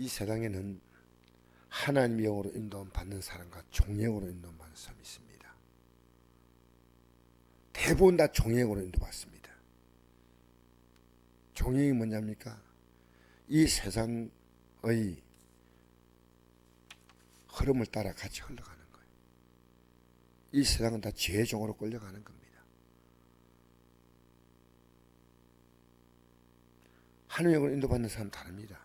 이 세상에는 하나님의 영으로 인도함 받는 사람과 종영으로 인도함 받는 사람이 있습니다. 대부분 다 종영으로 인도받습니다. 종영이 뭐냐입니까? 이 세상의 흐름을 따라 같이 흘러가는 거예요. 이 세상은 다 죄의 종으로 끌려가는 겁니다. 하나님의 영으로 인도받는 사람은 다릅니다.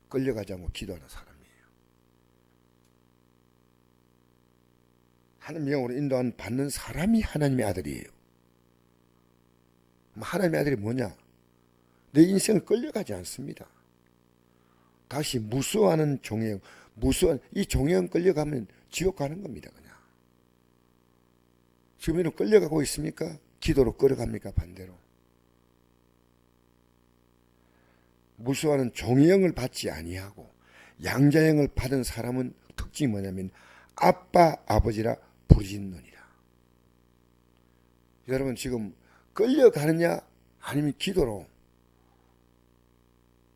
끌려가지 않고 기도하는 사람이에요. 하나님의 영으로 인도하는 받는 사람이 하나님의 아들이에요. 하나님의 아들이 뭐냐? 내 인생을 끌려가지 않습니다. 다시 무수하는 종의 무수한 이 종의 끌려가면 지옥 가는 겁니다. 그냥. 지금 이런 끌려가고 있습니까? 기도로 끌어갑니까? 반대로. 무수하는 종의 영을 받지 아니하고 양자의 영을 받은 사람은 특징이 뭐냐면 아빠 아버지라 부르짖느니라. 여러분 지금 끌려가느냐 아니면 기도로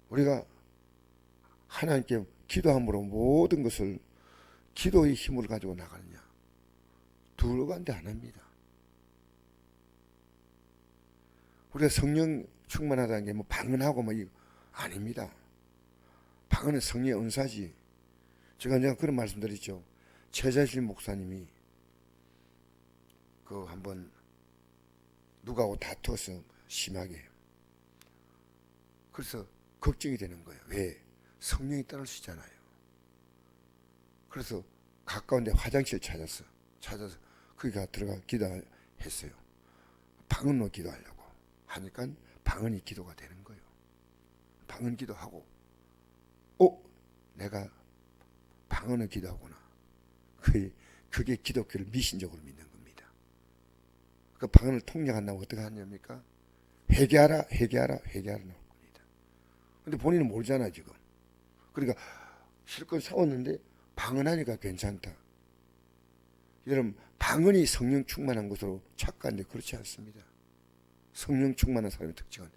우리가 하나님께 기도함으로 모든 것을 기도의 힘을 가지고 나가느냐, 둘간데 안 합니다. 우리가 성령 충만하다는 게 뭐 방언하고 뭐 이거 아닙니다. 방언은 성령의 은사지. 제가 언젠가 그런 말씀드렸죠. 최자실 목사님이 그 한번 누가하고 다투어서 심하게. 그래서 걱정이 되는 거예요. 왜? 성령이 떠나시잖아요. 그래서 가까운 데 화장실 찾아서 거기 들어가 기도했어요. 방언으로 기도하려고 하니까 방언이 기도가 되는 거예요. 방언 기도하고 내가 방언을 기도하구나. 그게 기독교를 미신적으로 믿는 겁니다. 그 방언을 통역한다고 어떻게 하냐니까 회개하라 나올 겁니다. 근데 본인은 모르잖아 지금. 그러니까 실컷 싸웠는데 방언하니까 괜찮다. 여러분 방언이 성령 충만한 것으로 착각하는데 그렇지 않습니다. 성령 충만한 사람의 특징은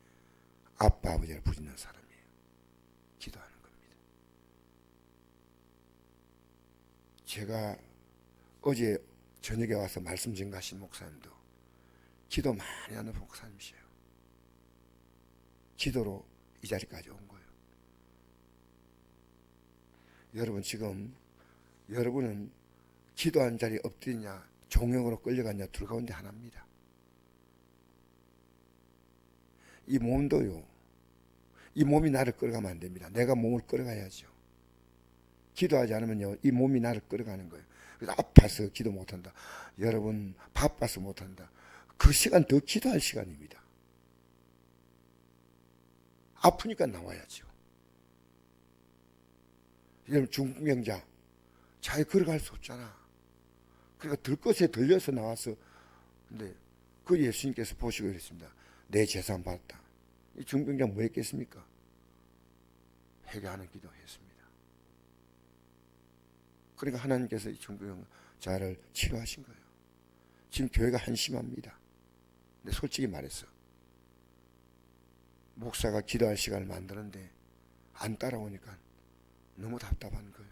아빠 아버지를 부르짖는 사람이에요. 기도하는 겁니다. 제가 어제 저녁에 와서 말씀 증가하신 목사님도 기도 많이 하는 목사님이세요. 기도로 이 자리까지 온 거예요. 여러분 지금 여러분은 기도한 자리에 엎드리냐 종영으로 끌려갔냐 둘 가운데 하나입니다. 이 몸도요. 이 몸이 나를 끌어가면 안 됩니다. 내가 몸을 끌어가야죠. 기도하지 않으면요. 이 몸이 나를 끌어가는 거예요. 그래서 아파서 기도 못한다. 여러분 바빠서 못한다. 그 시간 더 기도할 시간입니다. 아프니까 나와야죠. 여러분 중풍병자 잘 걸어갈 수 없잖아. 그러니까 들것에 들려서 나와서 근데 그 예수님께서 보시고 그랬습니다. 내 재산 받았다. 이 중풍병자 뭐 했겠습니까? 회개하는 기도했습니다. 그러니까 하나님께서 이 중풍병자를 치료하신 거예요. 지금 교회가 한심합니다. 근데 솔직히 말해서 목사가 기도할 시간을 만드는데 안 따라오니까 너무 답답한 거예요.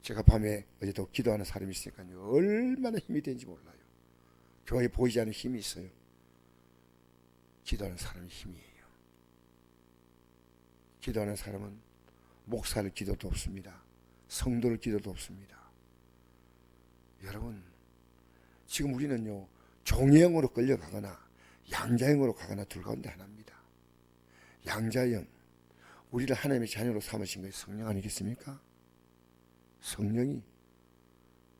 제가 밤에 어제도 기도하는 사람이 있으니까요. 얼마나 힘이 되는지 몰라요. 교회에 보이지 않는 힘이 있어요. 기도하는 사람이 힘이에요. 기도하는 사람은 목사를 기도도 없습니다. 성도를 기도도 없습니다. 여러분 지금 우리는요. 종영으로 끌려가거나 양자영으로 가거나 둘 가운데 하나입니다. 양자영 우리를 하나님의 자녀로 삼으신 것이 성령 아니겠습니까? 성령이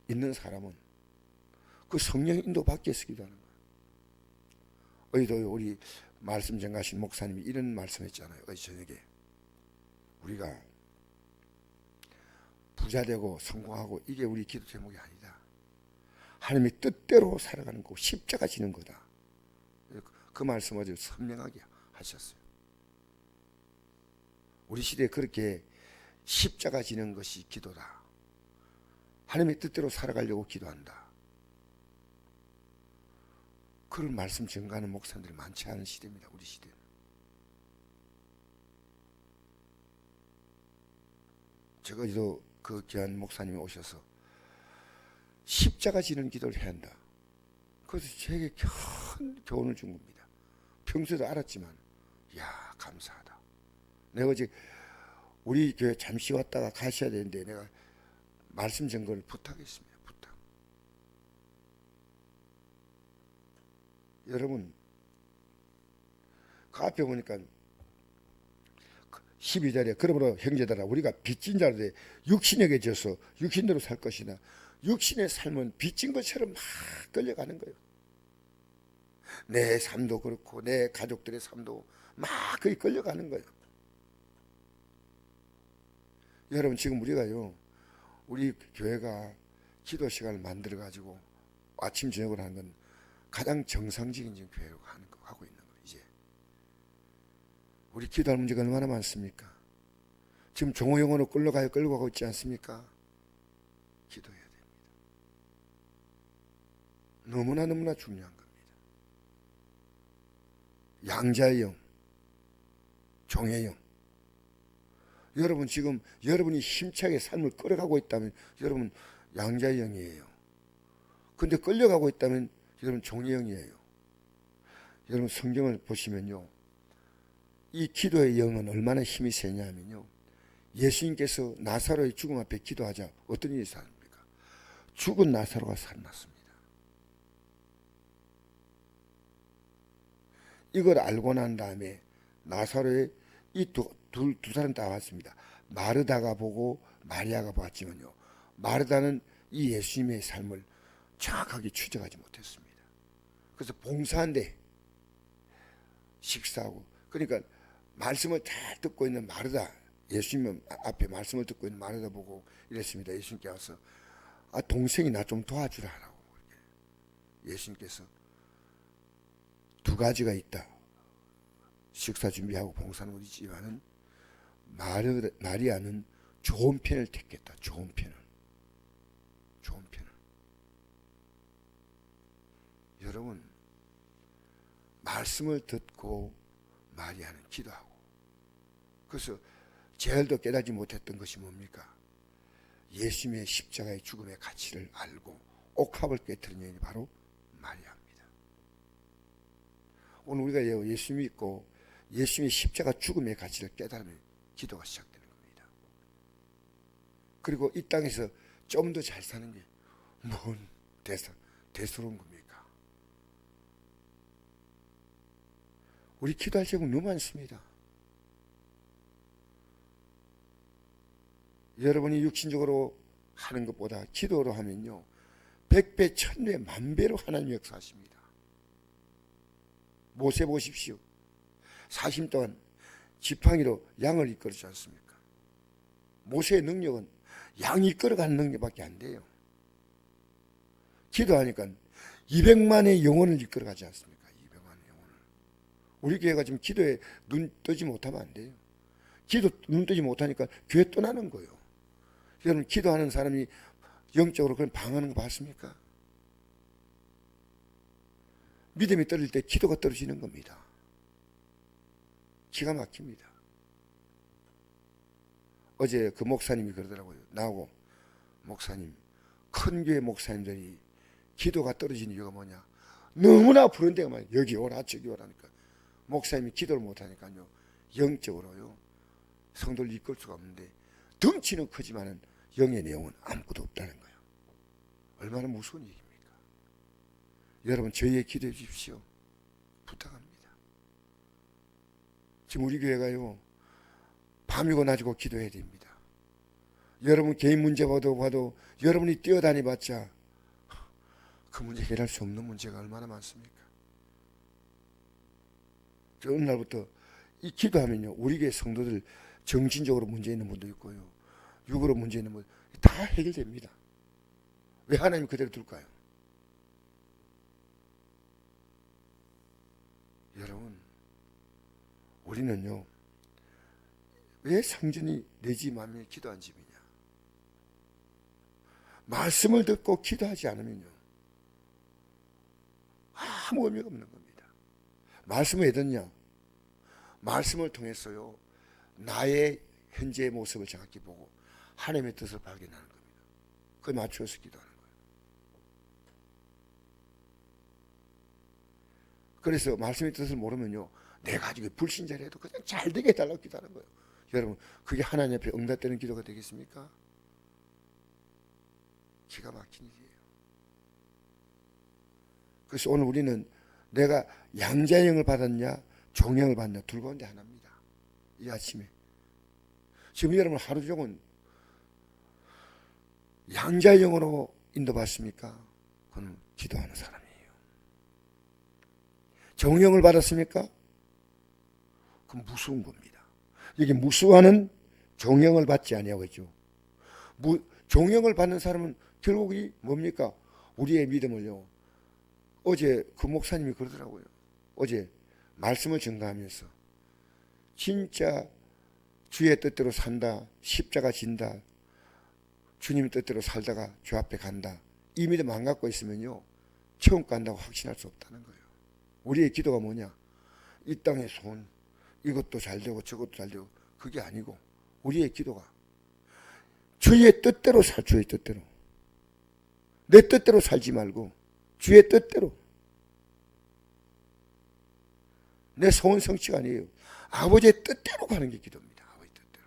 있는 사람은 그 성령의 인도 밖에서 기도하는 거예요. 어제도 우리 말씀 전가하신 목사님이 이런 말씀했잖아요. 어제 저녁에 우리가 부자되고 성공하고 이게 우리 기도 제목이 아니다. 하나님의 뜻대로 살아가는 거고 십자가 지는 거다. 그 말씀 아주 선명하게 하셨어요. 우리 시대에 그렇게 십자가 지는 것이 기도다. 하나님의 뜻대로 살아가려고 기도한다. 그런 말씀 전가하는 목사님들이 많지 않은 시대입니다. 우리 시대는. 저거도 그 귀한 목사님이 오셔서 십자가 지는 기도를 해야 한다. 그래서 제게 큰 교훈을 준 겁니다. 평소에도 알았지만, 야 감사하다. 내가 어제 우리 교회 잠시 왔다가 가셔야 되는데 내가 말씀 전거를 부탁했습니다. 부탁. 여러분, 그 앞에 보니까 12절에 그러므로 형제들아 우리가 빚진 자로 육신에게 져서 육신대로 살 것이나 육신의 삶은 빚진 것처럼 막 끌려가는 거예요. 내 삶도 그렇고 내 가족들의 삶도 막 거기 끌려가는 거예요. 여러분, 지금 우리가요, 우리 교회가 기도 시간을 만들어 가지고 아침 저녁을 하는 건 가장 정상적인 지금 교회로 하고 있는 거예요. 이제 우리 기도할 문제가 얼마나 많습니까? 지금 종호영으로 끌고 가고 있지 않습니까? 기도해야 됩니다. 너무나 중요한 겁니다. 양자의 영, 종의 영. 여러분, 지금 여러분이 힘차게 삶을 끌어가고 있다면 여러분 양자의 영이에요. 근데 끌려가고 있다면 여러분 종의 영이에요. 여러분, 성경을 보시면요, 이 기도의 영은 얼마나 힘이 세냐면요, 예수님께서 나사로의 죽음 앞에 기도하자 어떤 일이 일어납니까? 죽은 나사로가 살아났습니다. 이걸 알고 난 다음에 나사로의 이 두 사람 다 왔습니다. 마르다가 보고 마리아가 봤지만요, 마르다는 이 예수님의 삶을 정확하게 추적하지 못했습니다. 그래서 봉사한데 식사하고, 그러니까 말씀을 잘 듣고 있는 마르다, 예수님 앞에 말씀을 듣고 있는 마르다 보고 이랬습니다. 예수님께 와서 동생이 나 좀 도와주라 하라고. 예수님께서 두 가지가 있다. 식사 준비하고 봉사는 우리 집안은 마리아는 좋은 편을 택했다. 좋은 편을. 여러분, 말씀을 듣고 마리아는 기도하고, 그래서 제일도 깨닫지 못했던 것이 뭡니까? 예수님의 십자가의 죽음의 가치를 알고 옥합을 깨뜨린 여인이 바로 마리아입니다. 오늘 우리가 예수 믿고 예수님의 십자가 죽음의 가치를 깨달으면 기도가 시작되는 겁니다. 그리고 이 땅에서 좀 더 잘 사는 게 뭔 대수로운 겁니까? 우리 기도할 제목 너무 많습니다. 여러분이 육신적으로 하는 것보다 기도로 하면요, 100배, 1000배, 만배로 하나님 역사하십니다. 모세 보십시오. 40년 동안 지팡이로 양을 이끌지 않습니까? 모세의 능력은 양 이끌어가는 능력밖에 안 돼요. 기도하니까 200만의 영혼을 이끌어가지 않습니까? 200만의 영혼을. 우리 교회가 지금 기도에 눈 뜨지 못하면 안 돼요. 기도 눈 뜨지 못하니까 교회 떠나는 거예요. 여러분, 기도하는 사람이 영적으로 그런 방하는 거 봤습니까? 믿음이 떨어질 때 기도가 떨어지는 겁니다. 기가 막힙니다. 어제 그 목사님이 그러더라고요. 나하고, 목사님, 큰 교회 목사님들이 기도가 떨어지는 이유가 뭐냐? 너무나 부른 데가 많아요. 여기 오라 저기 오라니까. 목사님이 기도를 못하니까요, 영적으로요, 성도를 이끌 수가 없는데, 덩치는 크지만은 영의 내용은 아무것도 없다는 거예요. 얼마나 무서운 얘기입니까? 여러분, 저희의 기도해 주십시오. 부탁합니다. 지금 우리 교회가요, 밤이고 낮이고 기도해야 됩니다. 여러분 개인 문제 봐도 여러분이 뛰어다니봤자 그 문제 해결할 수 없는 문제가 얼마나 많습니까? 저 어느 날부터 이 기도하면요, 우리 교회 성도들 정신적으로 문제 있는 분도 있고요, 육으로 문제 있는 분 다 해결됩니다. 왜 하나님 그대로 둘까요? 여러분, 우리는요, 왜 성전이 내 집 마음에 기도한 집이냐? 말씀을 듣고 기도하지 않으면요, 아무 의미가 없는 겁니다. 말씀을 왜 듣냐? 말씀을 통해서요, 나의 현재의 모습을 정확히 보고 하나님의 뜻을 발견하는 겁니다. 그에 맞추어서 기도하는 거예요. 그래서 말씀의 뜻을 모르면요, 내가 아직 불신자라도 그냥 잘 되게 해달라고 기도하는 거예요. 여러분, 그게 하나님 앞에 응답되는 기도가 되겠습니까? 기가 막힌 일이에요. 그래서 오늘 우리는 내가 양자형을 받았냐 종형을 받냐 둘 가운데 하나입니다. 이 아침에 지금 여러분 하루 종은 양자형으로 인도받습니까? 그건 기도하는 사람이에요. 종형을 받았습니까? 그건 무서운 겁니다. 여기 무수하는 종형을 받지 아니하고 있죠. 종형을 받는 사람은 결국이 뭡니까? 우리의 믿음을요. 어제 그 목사님이 그러더라고요. 어제 말씀을 전가하면서 진짜 주의 뜻대로 산다, 십자가 진다, 주님 뜻대로 살다가 주 앞에 간다, 이 믿음 안 갖고 있으면요 천국 간다고 확신할 수 없다는 거예요. 우리의 기도가 뭐냐? 이 땅의 소원, 이것도 잘 되고 저것도 잘 되고, 그게 아니고 우리의 기도가 주의 뜻대로 살, 주의 뜻대로. 내 뜻대로 살지 말고 주의 뜻대로. 내 소원 성취가 아니에요. 아버지의 뜻대로 가는 게 기도입니다. 아버지 뜻대로.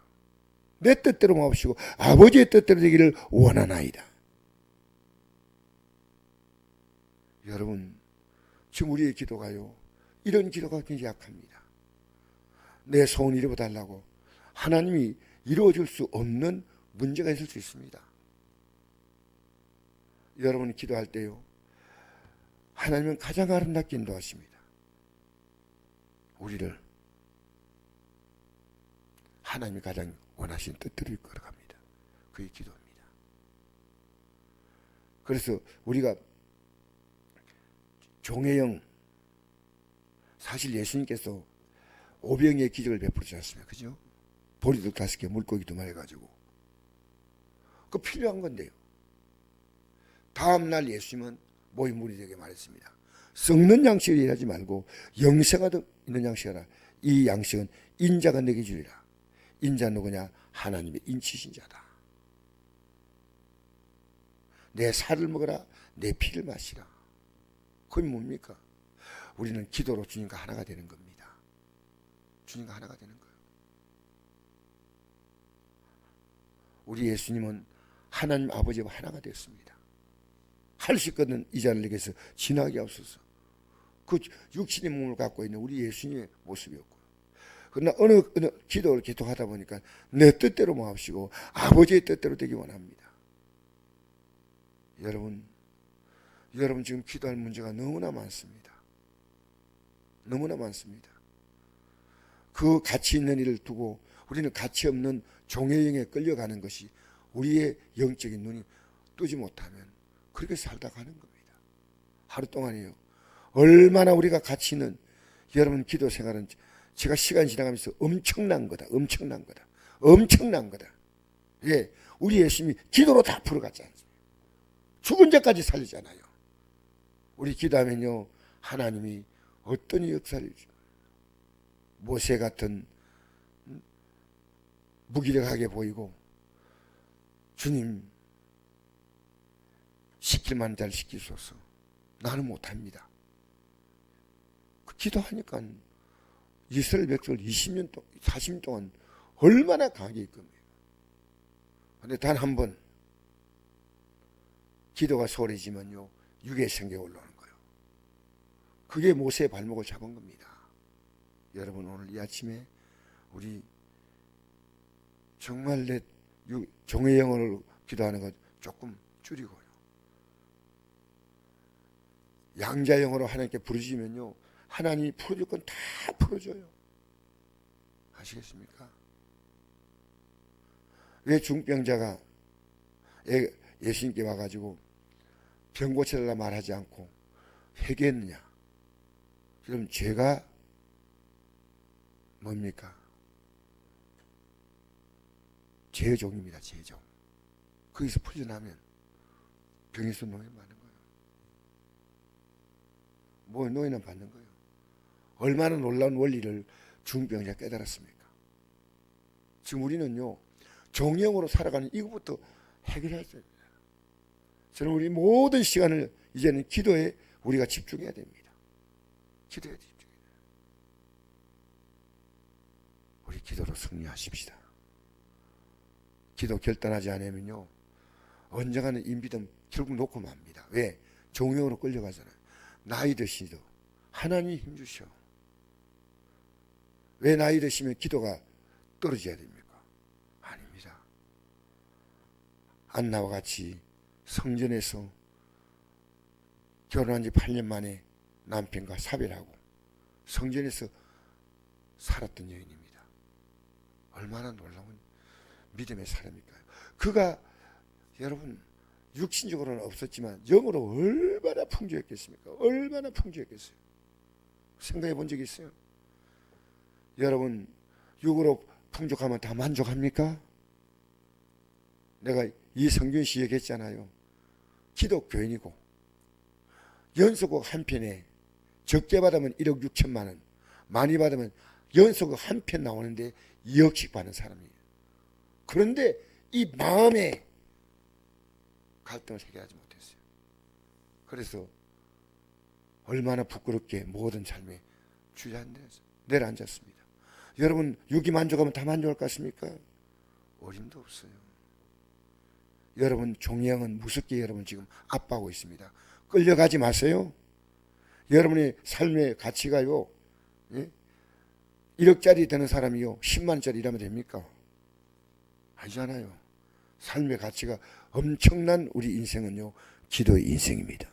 내 뜻대로 마옵시고 아버지의 뜻대로 되기를 원하나이다. 여러분, 지금 우리의 기도가요, 이런 기도가 굉장히 약합니다. 내 소원 이루어달라고 하나님이 이루어줄 수 없는 문제가 있을 수 있습니다. 여러분이 기도할 때요, 하나님은 가장 아름답게 인도하십니다. 우리를 하나님이 가장 원하시는 뜻대로 이끌어갑니다. 그게 기도입니다. 그래서 우리가 종의 사실 예수님께서 오병이의 기적을 베풀지 않습니까? 그죠? 보리도 5개, 물고기 2마리 가지고. 그거 필요한 건데요. 다음날 예수님은 모인 무리들에게 말했습니다. 썩는 양식을 일하지 말고 영생가 있는 양식을 하라. 이 양식은 인자가 내게 주리라. 인자 누구냐? 하나님의 인치신 자다. 내 살을 먹어라, 내 피를 마시라. 그게 뭡니까? 우리는 기도로 주님과 하나가 되는 겁니다. 주님과 하나가 되는 거예요. 우리 예수님은 하나님 아버지와 하나가 됐습니다. 할 수 있거든 이 자를 내게서 지나게 하옵소서. 그 육신의 몸을 갖고 있는 우리 예수님의 모습이었고요. 그러나 어느 기도를 계속하다 보니까 내 뜻대로 마옵시고 아버지의 뜻대로 되기 원합니다. 여러분 지금 기도할 문제가 너무나 많습니다. 너무나 많습니다. 그 가치 있는 일을 두고 우리는 가치 없는 종의 영에 끌려가는 것이 우리의 영적인 눈이 뜨지 못하면 그렇게 살다 가는 겁니다. 하루 동안이요. 얼마나 우리가 가치 있는, 여러분 기도 생활은 제가 시간이 지나가면서 엄청난 거다. 엄청난 거다. 엄청난 거다. 예, 우리 예수님이 기도로 다 풀어갔지 않습니까? 죽은 자까지 살리잖아요. 우리 기도하면요, 하나님이 어떤 역사를 모세 같은 무기력하게 보이고 주님 시킬 만한 자를 시키소서. 나는 못합니다. 그 기도하니까 이스라엘 백성을 20년 동안 40년 동안 얼마나 강하게 이끕니까? 그런데 단 한 번 기도가 소홀해지면요 육의 생계가 올라오는 거예요. 그게 모세의 발목을 잡은 겁니다. 여러분 오늘 이 아침에 우리 정말 내 종의 영혼을 기도하는 것 조금 줄이고요. 양자 영으로 하나님께 부르시면요 하나님이 풀어줄 건 다 풀어줘요. 아시겠습니까? 왜 중병자가 예수님께 와가지고 병 고쳐달라 말하지 않고 회개했느냐? 그럼 죄가 뭡니까? 죄종입니다. 죄종. 거기서 풀려나면 병에서 노예 받는 거예요. 뭐 노예는 받는 거예요. 얼마나 놀라운 원리를 중병자가 깨달았습니까? 지금 우리는요 종영으로 살아가는 이것부터 해결해야 됩니다. 저는 우리 모든 시간을 이제는 기도에 우리가 집중해야 됩니다. 기도에 집중해야 됩니다. 우리 기도로 승리하십시다. 기도 결단하지 않으면요, 언젠가는 인비듬 결국 놓고 맙니다. 왜? 종영으로 끌려가잖아요. 나이 드시도 하나님 힘주셔. 왜 나이 드시면 기도가 떨어져야 됩니까? 아닙니다. 안나와 같이 성전에서 결혼한 지 8년 만에 남편과 사별하고 성전에서 살았던 여인입니다. 얼마나 놀라운 믿음의 사람일까요? 그가 여러분 육신적으로는 없었지만 영으로 얼마나 풍족했겠습니까? 얼마나 풍족했겠어요? 생각해 본 적 있어요? 여러분 육으로 풍족하면 다 만족합니까? 내가 이 성균씨 얘기했잖아요. 기독교인이고 연소국 한 편에 적게 받으면 1억 6천만 원, 많이 받으면 연소국 한 편 나오는데 2억씩 받는 사람이에요. 그런데 이 마음에 갈등을 해결하지 못했어요. 그래서 얼마나 부끄럽게 모든 삶에 내려앉았습니다. 여러분 육이 만족하면 다 만족할 것 같습니까? 어림도 없어요. 여러분 종양은 무섭게 여러분 지금 압박하고 있습니다. 끌려가지 마세요. 여러분의 삶의 가치가요, 예? 1억짜리 되는 사람이요 10만원짜리 일하면 됩니까? 아니잖아요. 삶의 가치가 엄청난 우리 인생은요 기도의 인생입니다.